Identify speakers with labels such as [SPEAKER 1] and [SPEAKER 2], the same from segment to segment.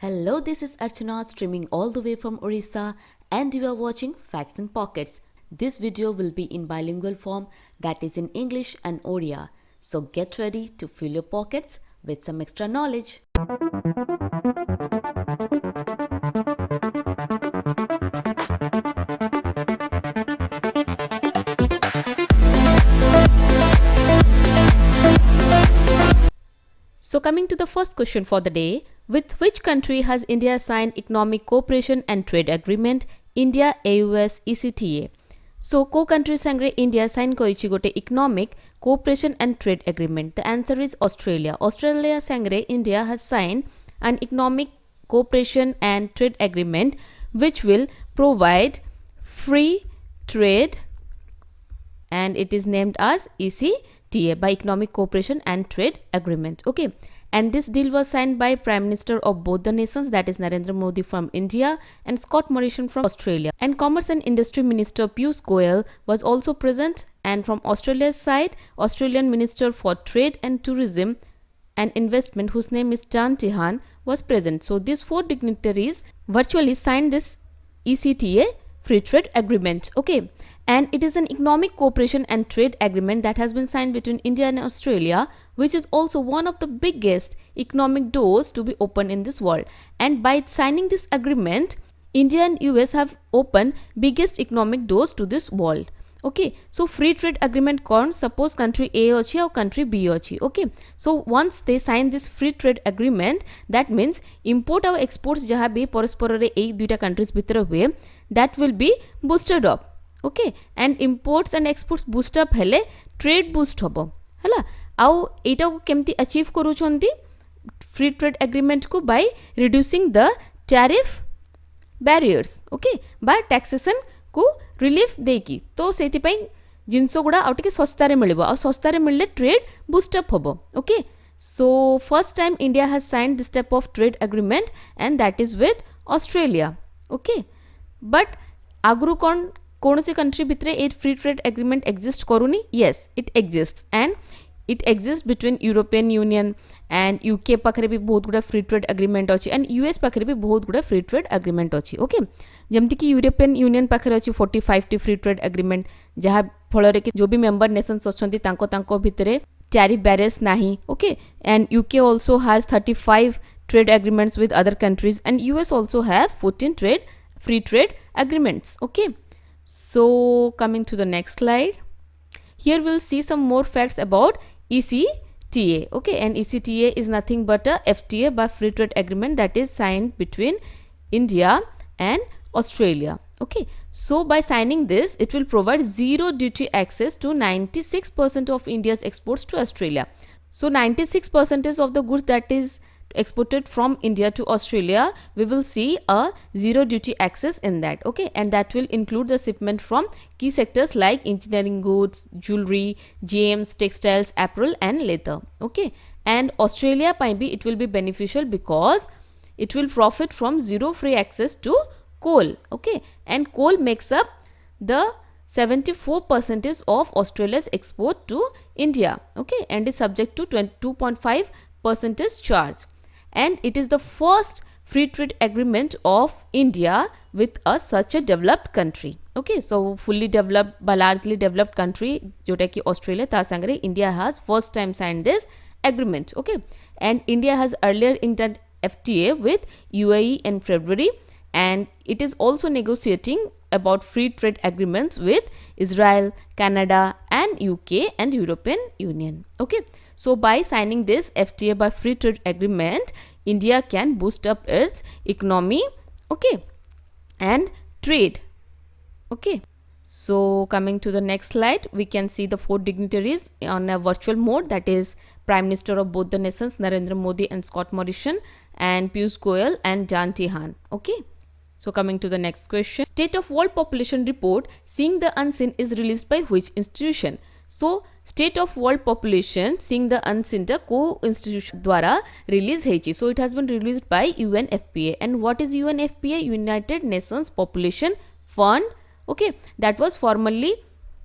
[SPEAKER 1] Hello, this is Archana streaming all the way from Odisha and you are watching Facts in Pockets. This video will be in bilingual form, that is in English and ODIA. So get ready to fill your pockets with some extra knowledge. So coming to the first question for the day, with which country has India signed economic cooperation and trade agreement? India, AUS, ECTA. So co country sangre India sign koichi gote economic cooperation and trade agreement. The answer is Australia. Australia sangre India has signed an economic cooperation and trade agreement which will provide free trade, and it is named as ECTA, by Economic Cooperation and Trade Agreement. Okay, and this deal was signed by Prime Minister of both the nations, that is Narendra Modi from India and Scott Morrison from Australia. And Commerce and Industry Minister Piyush Goyal was also present, and from Australia's side, Australian Minister for Trade and Tourism and Investment, whose name is Jan Tihan, was present. So these four dignitaries virtually signed this ECTA free trade agreement. Okay, and it is an economic cooperation and trade agreement that has been signed between India and Australia, which is also one of the biggest economic doors to be opened in this world. And by signing this agreement, India and US have opened biggest economic doors to this world. Okay, so free trade agreement kon suppose country A ochi or country B ochi. Okay, so once they sign this free trade agreement, that means import or exports jaha be porosporore ei duita countries bhitere hue, that will be boosted up. Okay, and imports and exports boost up hele trade boost hobo hela. Au eta ko kemti achieve koruchonti free trade agreement ko by reducing the tariff barriers. Okay, by taxation को relief देकी, तो सेति पई जिंसो गुडा आउ टिके सस्ता रे मिलबो, आ सस्ता रे मिलले ट्रेड बूस्ट अप होबो. Okay, so first time India has signed this type of trade agreement and that is with Australia. Okay, but आगरु कौन सी कंट्री भितरे a free trade agreement exist करूनी? Yes, it exist and it exist between European Union and UK पाखरे भी बहुत गुड़ा free trade agreement अच्छी एंड यूएस पाखरे भी बहुत गुड़ा फ्री ट्रेड एग्रीमेंट अच्छी. ओके, जमती कि यूरोपियन यूनियन पाखरे अच्छी 45 टी फ्री ट्रेड एग्रीमेंट, जहाँ फल जो भी मेंबर नेशंस अच्छी तांको भितरे टैरिफ बैरियर्स नाही. Okay, and UK also has 35 trade agreements with other countries and US also have 14 free trade agreements. Okay, so coming to the next slide, here we'll see some more facts about ECTA. Okay, and ECTA is nothing but a FTA, by free trade agreement, that is signed between India and Australia. Okay, so by signing this, it will provide zero duty access to 96% of India's exports to Australia. So 96% of the goods that is exported from India to Australia, we will see a zero duty access in that. Okay, and that will include the shipment from key sectors like engineering goods, jewelry, gems, textiles, apparel and leather. Okay, and Australia maybe it will be beneficial because it will profit from zero free access to coal. Okay, and coal makes up the 74% of Australia's export to India. Okay, and is subject to 22.5% charge. And it is the first free trade agreement of India with such a developed country. Okay, so fully developed, largely developed country, jota ki Australia ta sangre India has first time signed this agreement. Okay, and India has earlier entered FTA with UAE in February, and it is also negotiating about free trade agreements with Israel, Canada and UK and European Union. Okay, so by signing this FTA, by free trade agreement, India can boost up its economy, okay, and trade. Okay, so coming to the next slide, we can see the four dignitaries on a virtual mode, that is Prime Minister of both the nations, Narendra Modi and Scott Morrison, and Piyush Goyal and Jan Tihan. Okay, so coming to the next question, State of World Population Report Seeing the Unseen is released by which institution? So State of World Population Seeing the Unseen को institution द्वारा release है. So it has been released by UNFPA. And what is UNFPA? United Nations Population Fund. Okay, that was formerly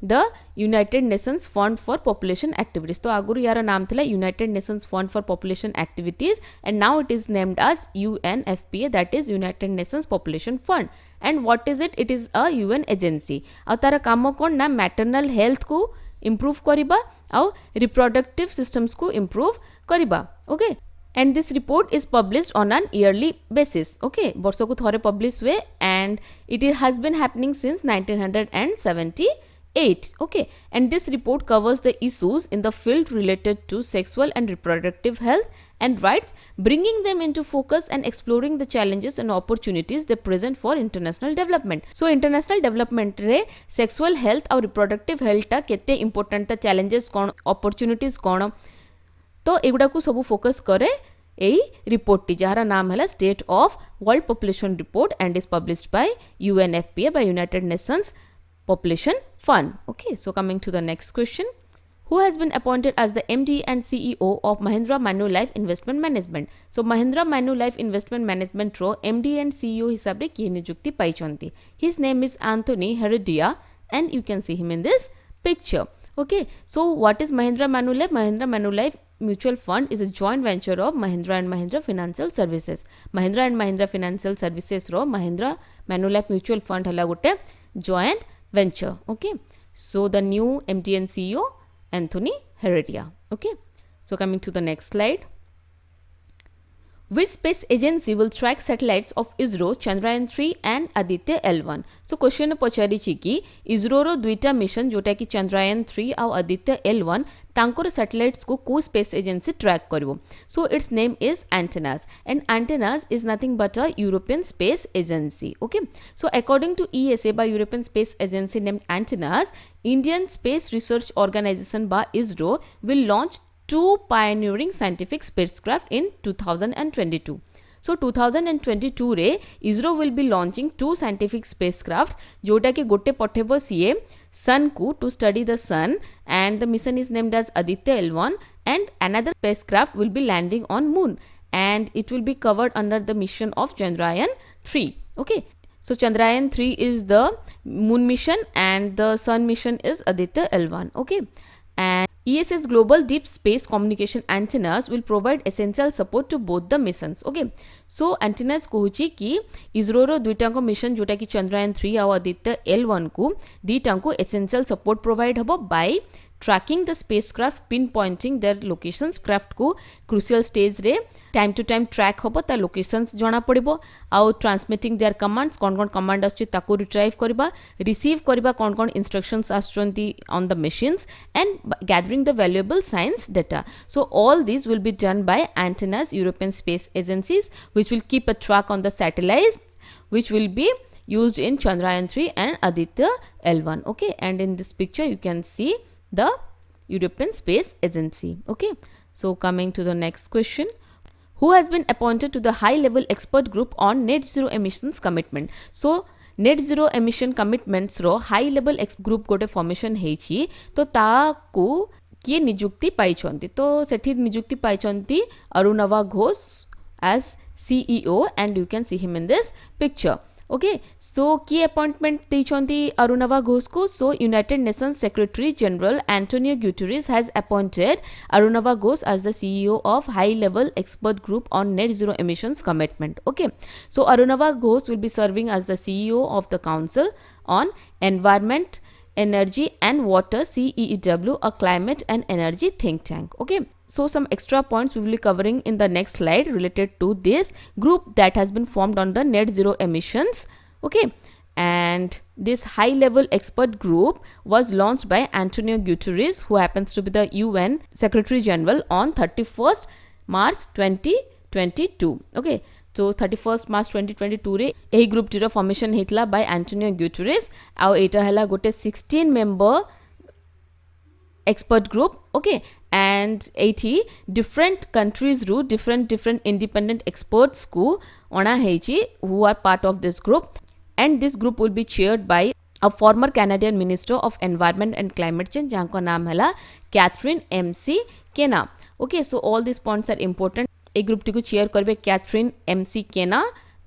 [SPEAKER 1] the United Nations Fund for Population Activities. तो आगुरु यार नाम थिला United Nations Fund for Population Activities and now it is named as UNFPA, that is United Nations Population Fund. And what is it? It is a UN agency. आ तार काम कोन ना maternal health को improve करिबा आउ reproductive systems को improve करिबा. Okay. And this report is published on an yearly basis. Okay. वर्षो को थोरे publish हुए and it has been happening since 1978. Okay, and this report covers the issues in the field related to sexual and reproductive health and rights, bringing them into focus and exploring the challenges and opportunities they present for international development. So international development re sexual health और reproductive health टा केते important ता challenges कौन opportunities कौन तो एगुड़ा को सबू focus करे एई रिपोर्ट टी जहारा नाम है State of World Population Report and is published by UNFPA by United Nations Population Fund. Okay, so coming to the next question. Who has been appointed as the MD and CEO of Mahindra Manulife Investment Management? So Mahindra Manulife Investment Management ro MD and CEO हिसाब रे किए नियुक्ति पाइछंती. His name is Anthony Heredia and you can see him in this picture. Okay, so what is Mahindra Manulife? Mahindra Manulife Mutual Fund is a joint venture of Mahindra and Mahindra Financial Services. Mahindra and Mahindra Financial Services ro Mahindra Manulife Mutual Fund हला गोटे joint venture. Okay, so the new MD and CEO Anthony Heredia. Okay, so coming to the next slide. Which space agency will track satellites of ISRO, Chandrayaan 3 and Aditya L1? So question पचारि छि कि ISRO रो दुईटा mission जोटा कि Chandrayaan 3 और Aditya L1 तांकर satellites को space agency track करिवो. So its name is Antanas and Antanas is nothing but a European space agency. Okay, so according to ESA by European Space Agency named Antanas, Indian Space Research Organization by ISRO will launch two pioneering scientific spacecraft in 2022. So 2022 रे ISRO will be launching two scientific spacecrafts जोटा कि गोटे पठेबो CA sun को to study the sun and the mission is named as Aditya L1 and another spacecraft will be landing on moon and it will be covered under the mission of Chandrayaan 3. Okay, so Chandrayaan 3 is the moon mission and the sun mission is Aditya L1. Okay, and ESA's global deep space communication antennas will provide essential support to both the missions. Okay, so antennas कहूची कि ISRO रो दुईटा को mission जोटा कि Chandrayaan 3 और Aditya L1 को दीटा को essential support provide हबो by tracking the spacecraft, pinpointing their locations. Craft को crucial stage रे time to time track हबो ता locations जणा पड़िबो आउ transmitting their commands cone cone command आछी ताको retrieve करबा, receive करबा कोन कोन instructions आछंती on the machines and gathering the valuable science data. So all these will be done by Antanas, European Space Agencies, which will keep a track on the satellites which will be used in Chandrayaan 3 and Aditya L1. Okay, and in this picture you can see the European Space Agency. Okay, so coming to the next question. Who has been appointed to the high-level expert group on net zero emissions commitment? So net zero emission commitments row high-level expert group गोटे formation हेची तो ताकू किए नियुक्ति पाइछंती तो सेठी नियुक्ति पाइछंती Arunava Ghosh as CEO and you can see him in this picture. Okay, so key appointment देइछंती Arunava Ghosh को. So United Nations Secretary General Antonio Guterres has appointed Arunava Ghosh as the CEO of High Level Expert Group on Net Zero Emissions Commitment. Okay, so Arunava Ghosh will be serving as the CEO of the Council on Environment, Energy and Water, CEEW, a climate and energy think tank. Okay, so some extra points we will be covering in the next slide related to this group that has been formed on the net zero emissions. Okay, and this high level expert group was launched by Antonio Guterres, who happens to be the UN Secretary General, on 31st March 2022. Okay, so 31st March 2022 रे एही group टीर formation हेतला by Antonio Guterres आउ एटा हला गोटे 16 member expert group. Okay, and 80 different countries ru different independent experts को अणा हेची who are part of this group, and this group will be chaired by a former Canadian Minister of Environment and Climate Change janko naam hela Catherine MC Kenna. Okay, so all these points are important. A group T को chair करबे Catherine MC Kenna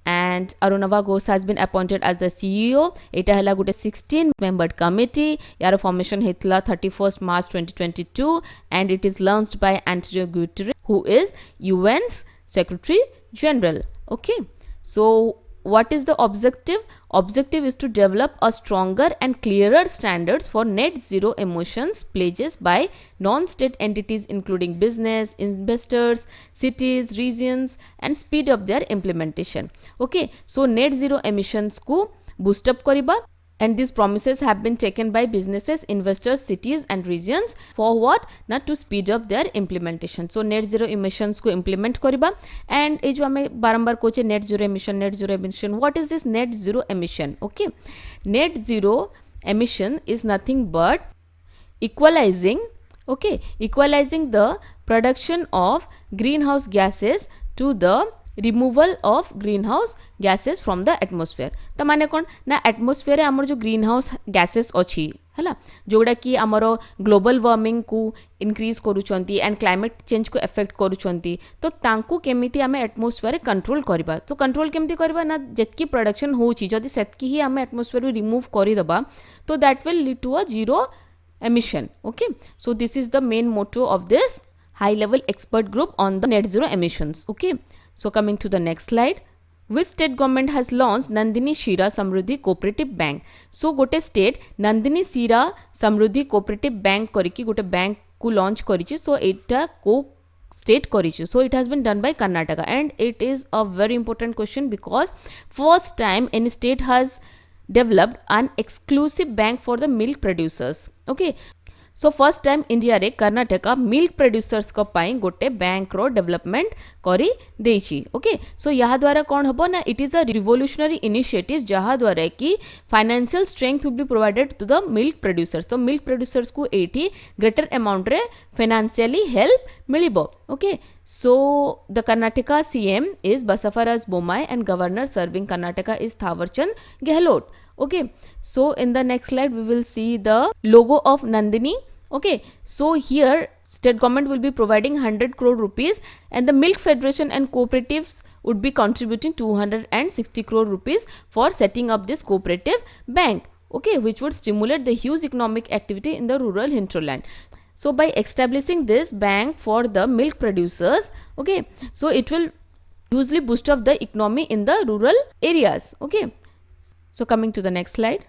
[SPEAKER 1] and and Arunava Ghosh has been appointed as the CEO. Eta hela gute 16 membered committee. Yar formation hetla 31st March 2022 and it is launched by Antonio Guterres, who is UN's Secretary General. Okay, so what is the objective? Objective is to develop a stronger and clearer standards for net zero emissions pledges by non-state entities including business, investors, cities, regions and speed up their implementation. Okay, so net zero emissions को boost up करिबा and these promises have been taken by businesses, investors, cities and regions for what? Not to speed up their implementation. So net zero emissions को implement करिबा and ए जो हमें बारंबार कोचे net zero emission. What is this net zero emission? Okay, net zero emission is nothing but equalizing the production of greenhouse gases to the removal of greenhouse gases from the atmosphere. त माने कोन ना atmosphere रे हमर जो greenhouse gases अछि हला जोडा कि हमर ग्लोबल वार्मिंग को इंक्रीज करूचंती एंड क्लाइमेट चेंज को इफेक्ट करूचंती तो तांको केमिति हमें एटमॉस्फेयर कंट्रोल करबा. तो कंट्रोल केमिति करबा ना जेतकी प्रोडक्शन होची जदी सेतकी ही हमें एटमॉस्फेयर रिमूव करि दबा तो that will lead to a zero emission. Okay, so this is the main motto of this high level expert group on the net zero emissions. Okay, so coming to the next slide, which state government has launched Nandini Shira Samruddhi Cooperative Bank? So gote state Nandini Shira Samruddhi Cooperative Bank करके गोटे bank को launch करिछि. So एटा को state करिछि. So it has been done by Karnataka and it is a very important question because first time any state has developed an exclusive bank for the milk producers. Okay, so first time India रे Karnataka milk producers को पाई गोटे bank रो development करी देछि. Okay, सो यहाँ द्वारा कौन हबो ना it is a revolutionary initiative जहाँ द्वारा कि financial strength would be provided to the milk producers. तो मिल्क प्रोड्यूसर्स को एटी ग्रेटर अमाउंट रे फाइनेंशियली हेल्प मिलिबो. Okay, so the Karnataka CM is Basavaraj Bommai and governor serving Karnataka is Thawarchand Gehlot. Okay, so in the next slide we will see the logo of Nandini. Okay, so here state government will be providing 100 crore rupees and the milk federation and cooperatives would be contributing 260 crore rupees for setting up this cooperative bank. Okay, which would stimulate the huge economic activity in the rural hinterland. So by establishing this bank for the milk producers, okay, so it will hugely boost up the economy in the rural areas. Okay, so coming to the next slide,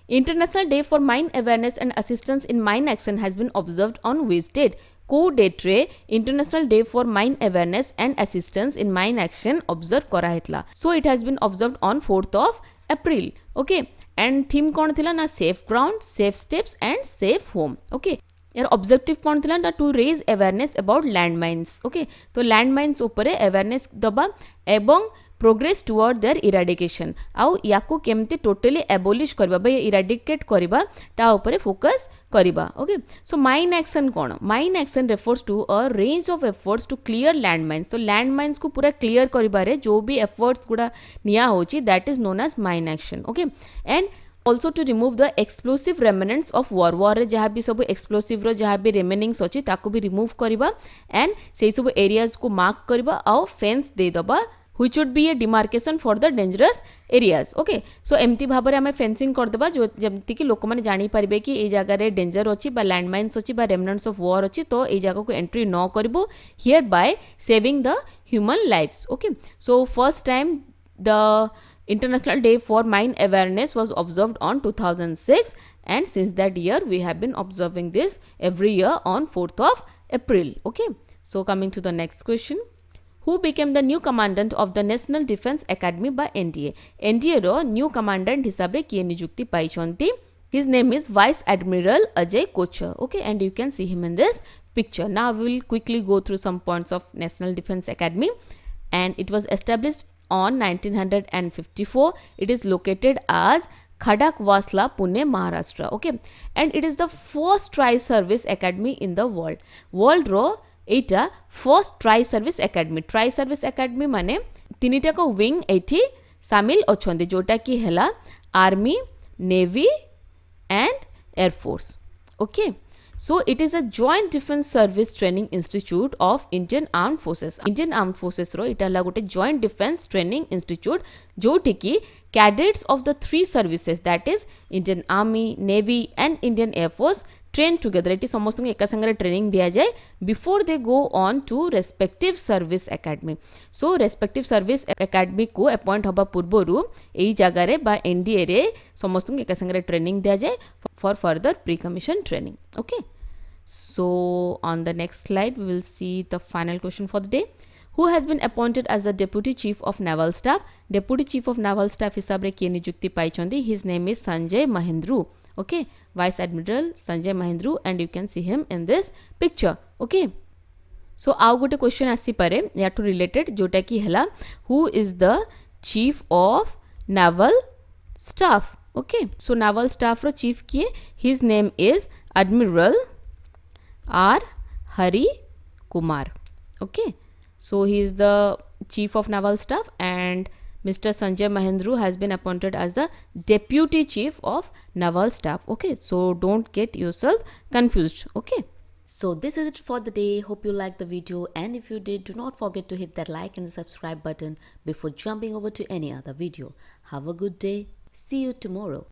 [SPEAKER 1] International Day for Mine Awareness and Assistance in Mine Action has been observed on which date? को date रे international day for mine awareness and assistance in mine action observe करा हेतला. So it has been observed on 4th of April. Okay, and theme कौन थिला ना safe ground, safe steps and safe home. Okay, यार objective कौन थिला ना to raise awareness about land mines. Okay, तो लैंड माइन्स ऊपर अवेयरनेस दबा एवं प्रोग्रेस टुवर्ड देयर इराडिकेशन आउ याकू केमती टोटली एबोलिश करबा बा इराडिकेट करबा ता ऊपर फोकस करबा. ओके, सो माइन एक्शन कोन? Mine action refers to a range of efforts to clear land mines. तो लैंड माइन्स को पूरा क्लियर करबा रे जो भी एफर्ट्स गुडा निया होची that is known as mine action. Okay, and also to remove the explosive remnants of war रे जहाँ भी सब explosive रो जहाँ भी remaining सोची ताको भी remove करिबा and से सब areas को mark करिबा आउ fence दे दबा which would be a demarcation for the dangerous areas. Okay, so एमती भाव रे हमें fencing कर दबा जो जमती कि लोक माने जानी परिबे कि ए जगह रे danger अछि बा land mines अछि बा remnants of war अछि तो ए जगह को entry न करिबो hereby saving the human lives. Okay, so first time the International Day for Mine Awareness was observed on 2006 and since that year we have been observing this every year on 4th of April. Okay, so coming to the next question, who became the new commandant of the National Defence Academy by NDA? NDA row new commandant हिसाब रे किए नियुक्ति पाई छंती. His name is Vice Admiral Ajay Kochar. Okay, and you can see him in this picture. Now we will quickly go through some points of National Defence Academy and it was established on 1954. It is located as Khadakwasla, Pune, Maharashtra. Okay, and it is the first tri-service academy in the world. World ro एटा first tri service academy. Tri service academy माने तीनिटा को wing एठी शामिल अछंती जोटा कि हेला army, navy and air force. Okay, So it is a joint defense service training institute of Indian Armed Forces. Indian Armed Forces ro ita la gote joint defense training institute joti ki cadets of the three services, that is Indian Army, Navy and Indian Air Force train together. It is समस्त को एका संगे training दिया जाए before they go on to respective service academy. So respective service academy को appoint हबा पूर्वरु एई जगह रे बा NDA रे समस्त को एका संगे ट्रेनिंग दिया जाए for further pre-commission training. Okay. So on the next slide we will see the final question for the day. Who has been appointed as the Deputy Chief of Naval Staff? Deputy Chief of Naval Staff हिसाब रे किए नियुक्ति पाइछंदी. His name is Sanjay Mahendru. Okay, Vice Admiral Sanjay Mahendru, and you can see him in this picture. Okay. So आउ गोटे question आसी पारे या to related जोटा कि हला who is the Chief of Naval Staff. Okay, so Naval Staff row chief किए, his name is Admiral R Hari Kumar. Okay, so he is the Chief of Naval Staff and Mr. Sanjay Mahendru has been appointed as the Deputy Chief of Naval Staff. Okay, so don't get yourself confused. Okay. So this is it for the day. Hope you liked the video, and if you did, do not forget to hit that like and subscribe button before jumping over to any other video. Have a good day. See you tomorrow.